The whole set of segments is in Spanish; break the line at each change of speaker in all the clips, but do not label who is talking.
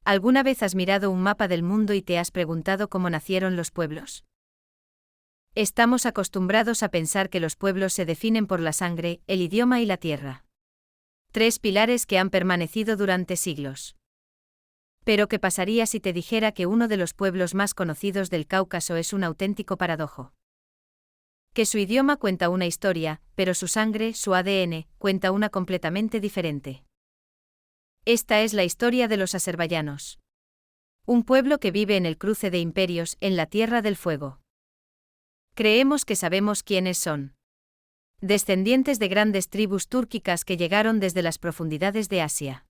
¿Alguna vez has mirado un mapa del mundo y te has preguntado cómo nacieron los pueblos? Estamos acostumbrados a pensar que los pueblos se definen por la sangre, el idioma y la tierra. Tres pilares que han permanecido durante siglos. Pero ¿qué pasaría si te dijera que uno de los pueblos más conocidos del Cáucaso es un auténtico paradojo? Que su idioma cuenta una historia, pero su sangre, su ADN, cuenta una completamente diferente. Esta es la historia de los azerbaiyanos. Un pueblo que vive en el cruce de imperios, en la Tierra del Fuego. Creemos que sabemos quiénes son. Descendientes de grandes tribus túrquicas que llegaron desde las profundidades de Asia.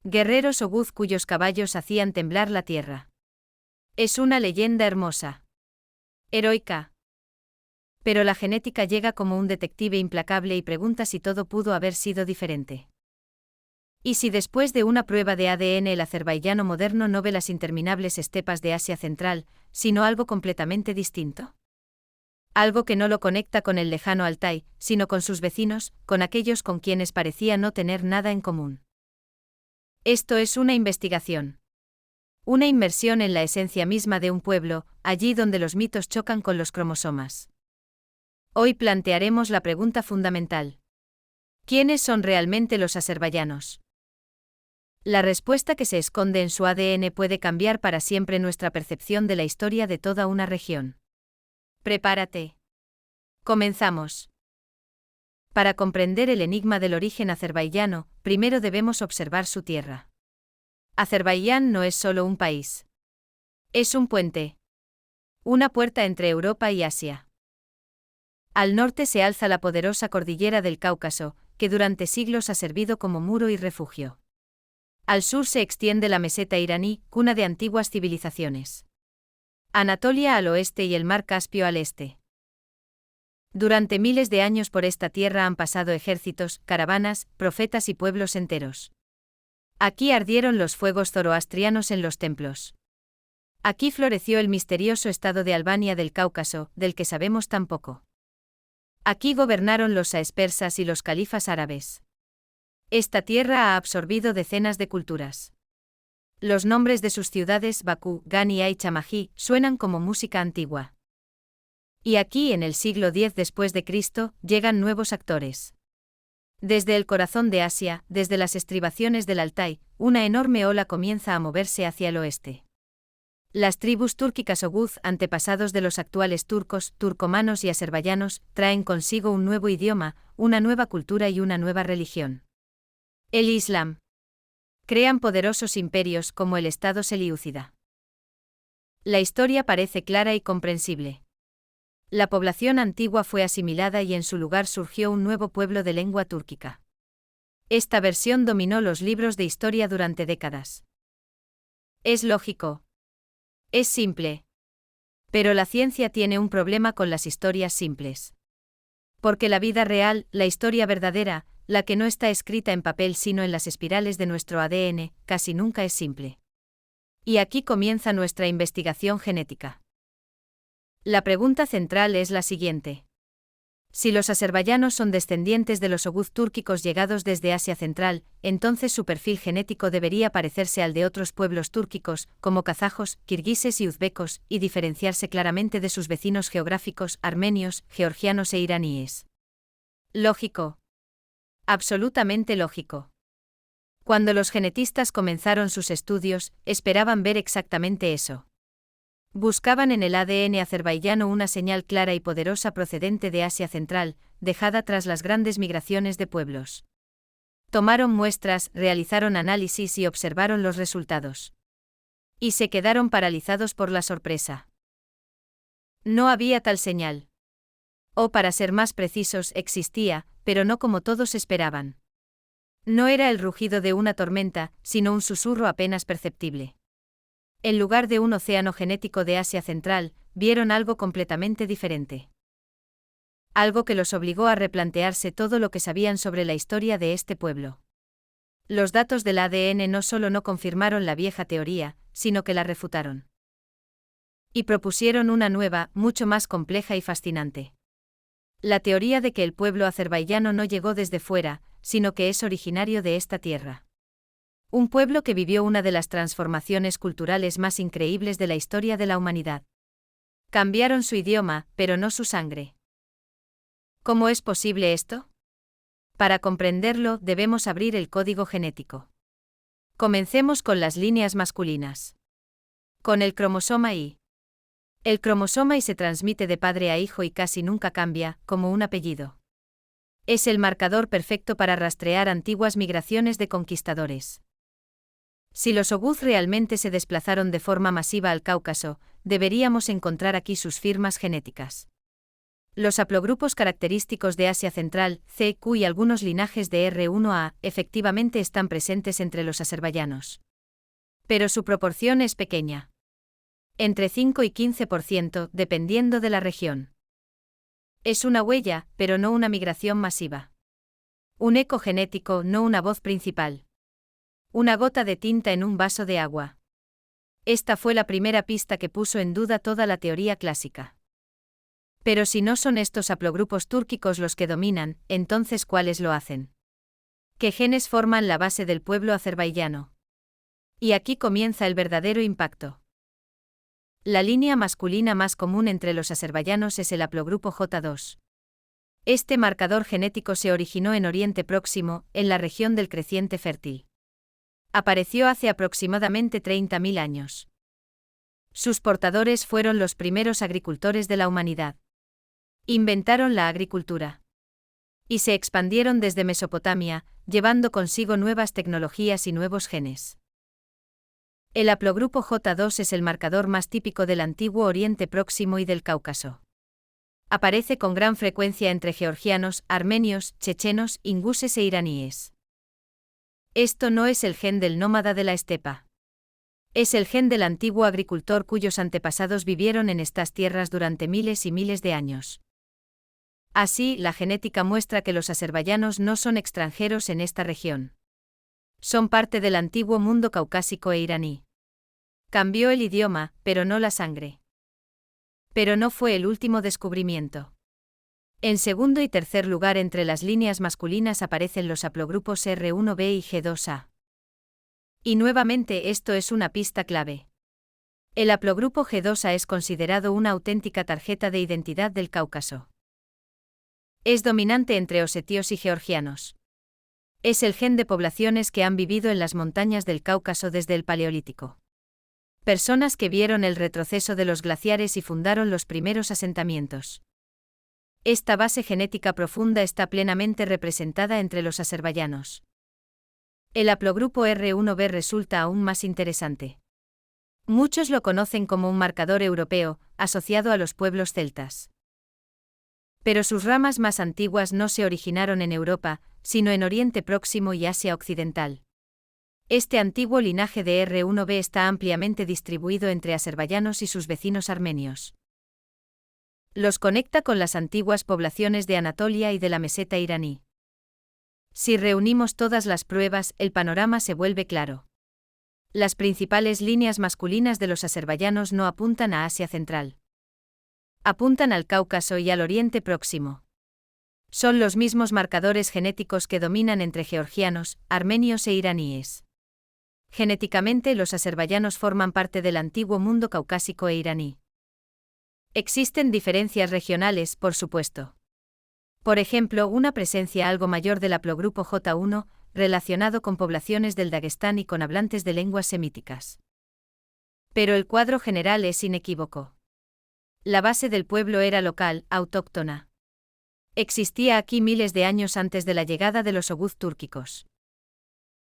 Guerreros oguz cuyos caballos hacían temblar la tierra. Es una leyenda hermosa. Heroica. Pero la genética llega como un detective implacable y pregunta si todo pudo haber sido diferente. ¿Y si después de una prueba de ADN el azerbaiyano moderno no ve las interminables estepas de Asia Central, sino algo completamente distinto? Algo que no lo conecta con el lejano Altai, sino con sus vecinos, con aquellos con quienes parecía no tener nada en común. Esto es una investigación. Una inmersión en la esencia misma de un pueblo, allí donde los mitos chocan con los cromosomas. Hoy plantearemos la pregunta fundamental. ¿Quiénes son realmente los azerbaiyanos? La respuesta que se esconde en su ADN puede cambiar para siempre nuestra percepción de la historia de toda una región. Prepárate. Comenzamos. Para comprender el enigma del origen azerbaiyano, primero debemos observar su tierra. Azerbaiyán no es solo un país. Es un puente. Una puerta entre Europa y Asia. Al norte se alza la poderosa cordillera del Cáucaso, que durante siglos ha servido como muro y refugio. Al sur se extiende la meseta iraní, cuna de antiguas civilizaciones. Anatolia al oeste y el mar Caspio al este. Durante miles de años por esta tierra han pasado ejércitos, caravanas, profetas y pueblos enteros. Aquí ardieron los fuegos zoroastrianos en los templos. Aquí floreció el misterioso estado de Albania del Cáucaso, del que sabemos tan poco. Aquí gobernaron los sáes persas y los califas árabes. Esta tierra ha absorbido decenas de culturas. Los nombres de sus ciudades Bakú, Gania y Chamají suenan como música antigua. Y aquí en el siglo X después de Cristo llegan nuevos actores. Desde el corazón de Asia, desde las estribaciones del Altai, una enorme ola comienza a moverse hacia el oeste. Las tribus túrquicas oguz, antepasados de los actuales turcos, turcomanos y azerbaiyanos, traen consigo un nuevo idioma, una nueva cultura y una nueva religión. El Islam. Crean poderosos imperios como el Estado selyúcida. La historia parece clara y comprensible. La población antigua fue asimilada y en su lugar surgió un nuevo pueblo de lengua túrquica. Esta versión dominó los libros de historia durante décadas. Es lógico. Es simple. Pero la ciencia tiene un problema con las historias simples. Porque la vida real, la historia verdadera, la que no está escrita en papel sino en las espirales de nuestro ADN, casi nunca es simple. Y aquí comienza nuestra investigación genética. La pregunta central es la siguiente. Si los azerbaiyanos son descendientes de los oguz túrquicos llegados desde Asia Central, entonces su perfil genético debería parecerse al de otros pueblos túrquicos, como kazajos, kirguises y uzbecos, y diferenciarse claramente de sus vecinos geográficos, armenios, georgianos e iraníes. Lógico. Absolutamente lógico. Cuando los genetistas comenzaron sus estudios, esperaban ver exactamente eso. Buscaban en el ADN azerbaiyano una señal clara y poderosa procedente de Asia Central, dejada tras las grandes migraciones de pueblos. Tomaron muestras, realizaron análisis y observaron los resultados. Y se quedaron paralizados por la sorpresa. No había tal señal. O para ser más precisos, existía, pero no como todos esperaban. No era el rugido de una tormenta, sino un susurro apenas perceptible. En lugar de un océano genético de Asia Central, vieron algo completamente diferente. Algo que los obligó a replantearse todo lo que sabían sobre la historia de este pueblo. Los datos del ADN no solo no confirmaron la vieja teoría, sino que la refutaron. Y propusieron una nueva, mucho más compleja y fascinante. La teoría de que el pueblo azerbaiyano no llegó desde fuera, sino que es originario de esta tierra. Un pueblo que vivió una de las transformaciones culturales más increíbles de la historia de la humanidad. Cambiaron su idioma, pero no su sangre. ¿Cómo es posible esto? Para comprenderlo, debemos abrir el código genético. Comencemos con las líneas masculinas. Con el cromosoma Y. El cromosoma Y se transmite de padre a hijo y casi nunca cambia, como un apellido. Es el marcador perfecto para rastrear antiguas migraciones de conquistadores. Si los oguz realmente se desplazaron de forma masiva al Cáucaso, deberíamos encontrar aquí sus firmas genéticas. Los haplogrupos característicos de Asia Central, C, Q y algunos linajes de R1A, efectivamente están presentes entre los azerbaiyanos. Pero su proporción es pequeña. Entre 5 y 15%, dependiendo de la región. Es una huella, pero no una migración masiva. Un eco genético, no una voz principal. Una gota de tinta en un vaso de agua. Esta fue la primera pista que puso en duda toda la teoría clásica. Pero si no son estos haplogrupos túrquicos los que dominan, entonces ¿cuáles lo hacen? ¿Qué genes forman la base del pueblo azerbaiyano? Y aquí comienza el verdadero impacto. La línea masculina más común entre los azerbaiyanos es el haplogrupo J2. Este marcador genético se originó en Oriente Próximo, en la región del creciente fértil. Apareció hace aproximadamente 30.000 años. Sus portadores fueron los primeros agricultores de la humanidad. Inventaron la agricultura. Y se expandieron desde Mesopotamia, llevando consigo nuevas tecnologías y nuevos genes. El haplogrupo J2 es el marcador más típico del antiguo Oriente Próximo y del Cáucaso. Aparece con gran frecuencia entre georgianos, armenios, chechenos, ingúses e iraníes. Esto no es el gen del nómada de la estepa. Es el gen del antiguo agricultor cuyos antepasados vivieron en estas tierras durante miles y miles de años. Así, la genética muestra que los azerbaiyanos no son extranjeros en esta región. Son parte del antiguo mundo caucásico e iraní. Cambió el idioma, pero no la sangre. Pero no fue el último descubrimiento. En segundo y tercer lugar entre las líneas masculinas aparecen los haplogrupos R1b y G2a. Y nuevamente esto es una pista clave. El haplogrupo G2a es considerado una auténtica tarjeta de identidad del Cáucaso. Es dominante entre osetios y georgianos. Es el gen de poblaciones que han vivido en las montañas del Cáucaso desde el Paleolítico. Personas que vieron el retroceso de los glaciares y fundaron los primeros asentamientos. Esta base genética profunda está plenamente representada entre los azerbaiyanos. El haplogrupo R1b resulta aún más interesante. Muchos lo conocen como un marcador europeo, asociado a los pueblos celtas. Pero sus ramas más antiguas no se originaron en Europa, sino en Oriente Próximo y Asia Occidental. Este antiguo linaje de R1b está ampliamente distribuido entre azerbaiyanos y sus vecinos armenios. Los conecta con las antiguas poblaciones de Anatolia y de la meseta iraní. Si reunimos todas las pruebas, el panorama se vuelve claro. Las principales líneas masculinas de los azerbaiyanos no apuntan a Asia Central. Apuntan al Cáucaso y al Oriente Próximo. Son los mismos marcadores genéticos que dominan entre georgianos, armenios e iraníes. Genéticamente los azerbaiyanos forman parte del antiguo mundo caucásico e iraní. Existen diferencias regionales, por supuesto. Por ejemplo, una presencia algo mayor del haplogrupo J1, relacionado con poblaciones del Dagestán y con hablantes de lenguas semíticas. Pero el cuadro general es inequívoco. La base del pueblo era local, autóctona. Existía aquí miles de años antes de la llegada de los oguz túrquicos.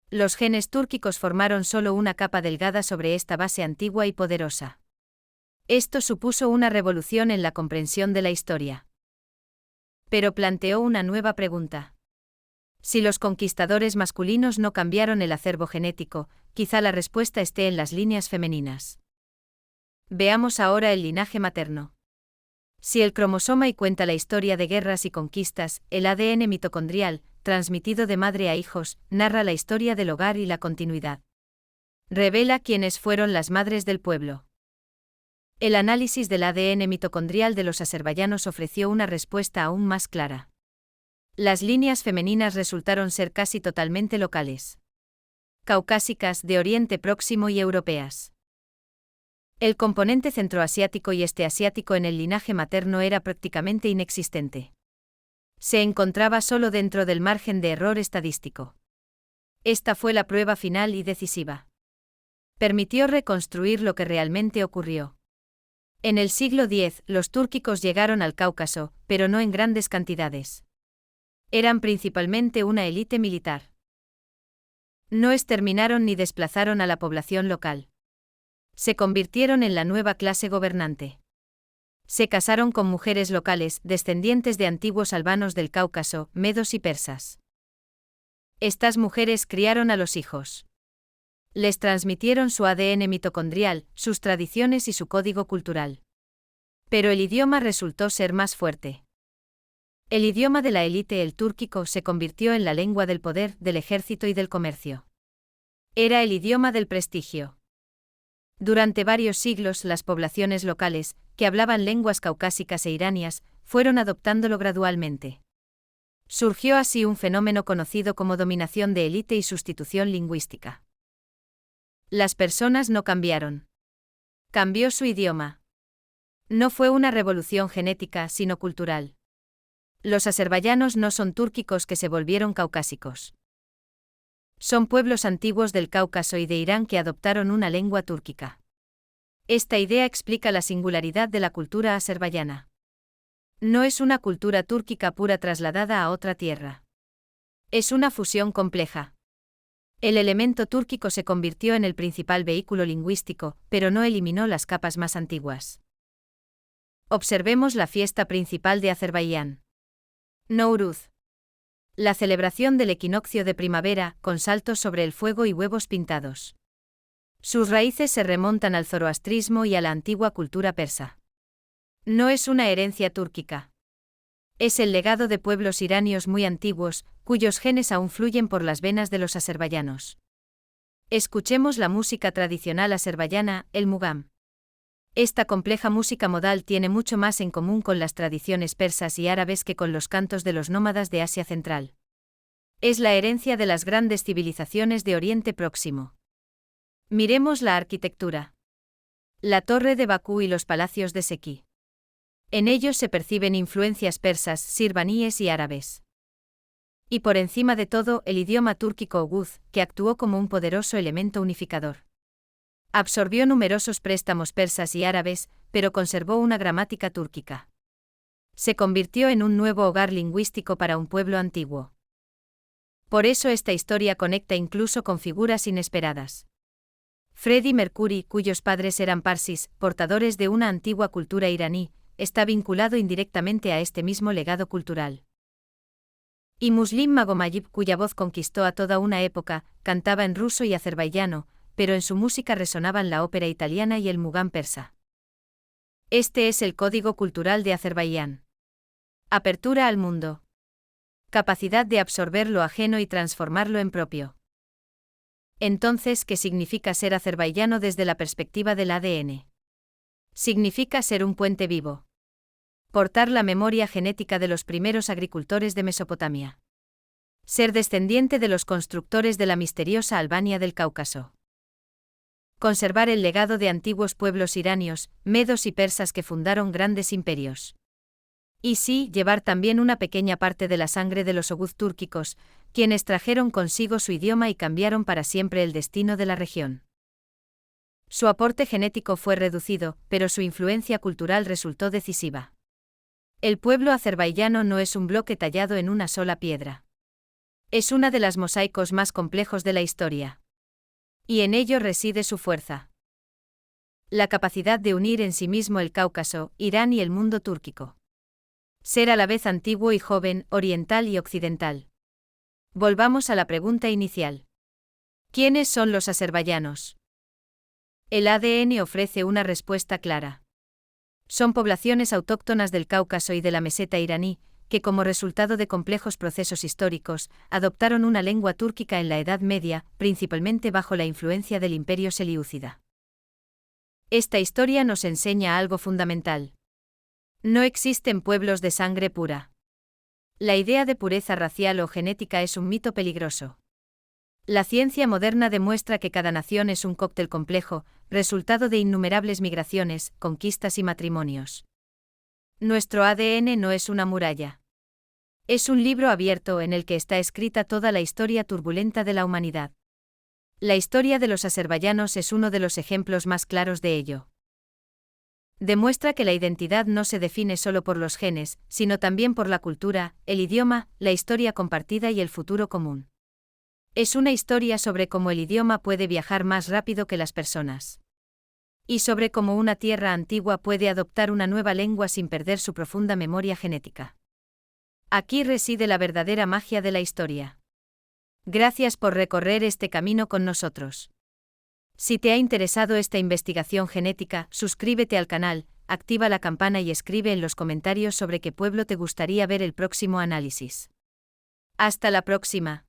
Los genes túrquicos formaron solo una capa delgada sobre esta base antigua y poderosa. Esto supuso una revolución en la comprensión de la historia. Pero planteó una nueva pregunta. Si los conquistadores masculinos no cambiaron el acervo genético, quizá la respuesta esté en las líneas femeninas. Veamos ahora el linaje materno. Si el cromosoma Y cuenta la historia de guerras y conquistas, el ADN mitocondrial, transmitido de madre a hijos, narra la historia del hogar y la continuidad. Revela quiénes fueron las madres del pueblo. El análisis del ADN mitocondrial de los azerbaiyanos ofreció una respuesta aún más clara. Las líneas femeninas resultaron ser casi totalmente locales. caucásicas, de Oriente Próximo y europeas. El componente centroasiático y asiático en el linaje materno era prácticamente inexistente. Se encontraba solo dentro del margen de error estadístico. Esta fue la prueba final y decisiva. Permitió reconstruir lo que realmente ocurrió. En el siglo X, los túrquicos llegaron al Cáucaso, pero no en grandes cantidades. Eran principalmente una élite militar. No exterminaron ni desplazaron a la población local. Se convirtieron en la nueva clase gobernante. Se casaron con mujeres locales, descendientes de antiguos albanos del Cáucaso, medos y persas. Estas mujeres criaron a los hijos. Les transmitieron su ADN mitocondrial, sus tradiciones y su código cultural. Pero el idioma resultó ser más fuerte. El idioma de la élite, el túrquico, se convirtió en la lengua del poder, del ejército y del comercio. Era el idioma del prestigio. Durante varios siglos, las poblaciones locales, que hablaban lenguas caucásicas e iranias, fueron adoptándolo gradualmente. Surgió así un fenómeno conocido como dominación de élite y sustitución lingüística. Las personas no cambiaron. Cambió su idioma. No fue una revolución genética, sino cultural. Los azerbaiyanos no son túrquicos que se volvieron caucásicos. Son pueblos antiguos del Cáucaso y de Irán que adoptaron una lengua túrquica. Esta idea explica la singularidad de la cultura azerbaiyana. No es una cultura túrquica pura trasladada a otra tierra. Es una fusión compleja. El elemento túrquico se convirtió en el principal vehículo lingüístico, pero no eliminó las capas más antiguas. Observemos la fiesta principal de Azerbaiyán. Nowruz. La celebración del equinoccio de primavera, con saltos sobre el fuego y huevos pintados. Sus raíces se remontan al zoroastrismo y a la antigua cultura persa. No es una herencia túrquica. Es el legado de pueblos iranios muy antiguos, cuyos genes aún fluyen por las venas de los azerbaiyanos. Escuchemos la música tradicional azerbaiyana, el mugam. Esta compleja música modal tiene mucho más en común con las tradiciones persas y árabes que con los cantos de los nómadas de Asia Central. Es la herencia de las grandes civilizaciones de Oriente Próximo. Miremos la arquitectura. La torre de Bakú y los palacios de Seki. En ellos se perciben influencias persas, sirbaníes y árabes. Y por encima de todo, el idioma túrquico oguz, que actuó como un poderoso elemento unificador. Absorbió numerosos préstamos persas y árabes, pero conservó una gramática túrquica. Se convirtió en un nuevo hogar lingüístico para un pueblo antiguo. Por eso esta historia conecta incluso con figuras inesperadas. Freddie Mercury, cuyos padres eran parsis, portadores de una antigua cultura iraní, está vinculado indirectamente a este mismo legado cultural. Y Muslim Magomayib, cuya voz conquistó a toda una época, cantaba en ruso y azerbaiyano, pero en su música resonaban la ópera italiana y el mugam persa. Este es el código cultural de Azerbaiyán. Apertura al mundo. Capacidad de absorber lo ajeno y transformarlo en propio. Entonces, ¿qué significa ser azerbaiyano desde la perspectiva del ADN? Significa ser un puente vivo. Portar la memoria genética de los primeros agricultores de Mesopotamia. Ser descendiente de los constructores de la misteriosa Albania del Cáucaso. Conservar el legado de antiguos pueblos iranios, medos y persas que fundaron grandes imperios. Y sí, llevar también una pequeña parte de la sangre de los oguz túrquicos, quienes trajeron consigo su idioma y cambiaron para siempre el destino de la región. Su aporte genético fue reducido, pero su influencia cultural resultó decisiva. El pueblo azerbaiyano no es un bloque tallado en una sola piedra. Es una de las mosaicos más complejos de la historia. Y en ello reside su fuerza. La capacidad de unir en sí mismo el Cáucaso, Irán y el mundo túrquico. Ser a la vez antiguo y joven, oriental y occidental. Volvamos a la pregunta inicial. ¿Quiénes son los azerbaiyanos? El ADN ofrece una respuesta clara. Son poblaciones autóctonas del Cáucaso y de la meseta iraní, que como resultado de complejos procesos históricos, adoptaron una lengua túrquica en la Edad Media, principalmente bajo la influencia del Imperio selyúcida. Esta historia nos enseña algo fundamental. No existen pueblos de sangre pura. La idea de pureza racial o genética es un mito peligroso. La ciencia moderna demuestra que cada nación es un cóctel complejo, resultado de innumerables migraciones, conquistas y matrimonios. Nuestro ADN no es una muralla. Es un libro abierto en el que está escrita toda la historia turbulenta de la humanidad. La historia de los azerbaiyanos es uno de los ejemplos más claros de ello. Demuestra que la identidad no se define solo por los genes, sino también por la cultura, el idioma, la historia compartida y el futuro común. Es una historia sobre cómo el idioma puede viajar más rápido que las personas. Y sobre cómo una tierra antigua puede adoptar una nueva lengua sin perder su profunda memoria genética. Aquí reside la verdadera magia de la historia. Gracias por recorrer este camino con nosotros. Si te ha interesado esta investigación genética, suscríbete al canal, activa la campana y escribe en los comentarios sobre qué pueblo te gustaría ver el próximo análisis. Hasta la próxima.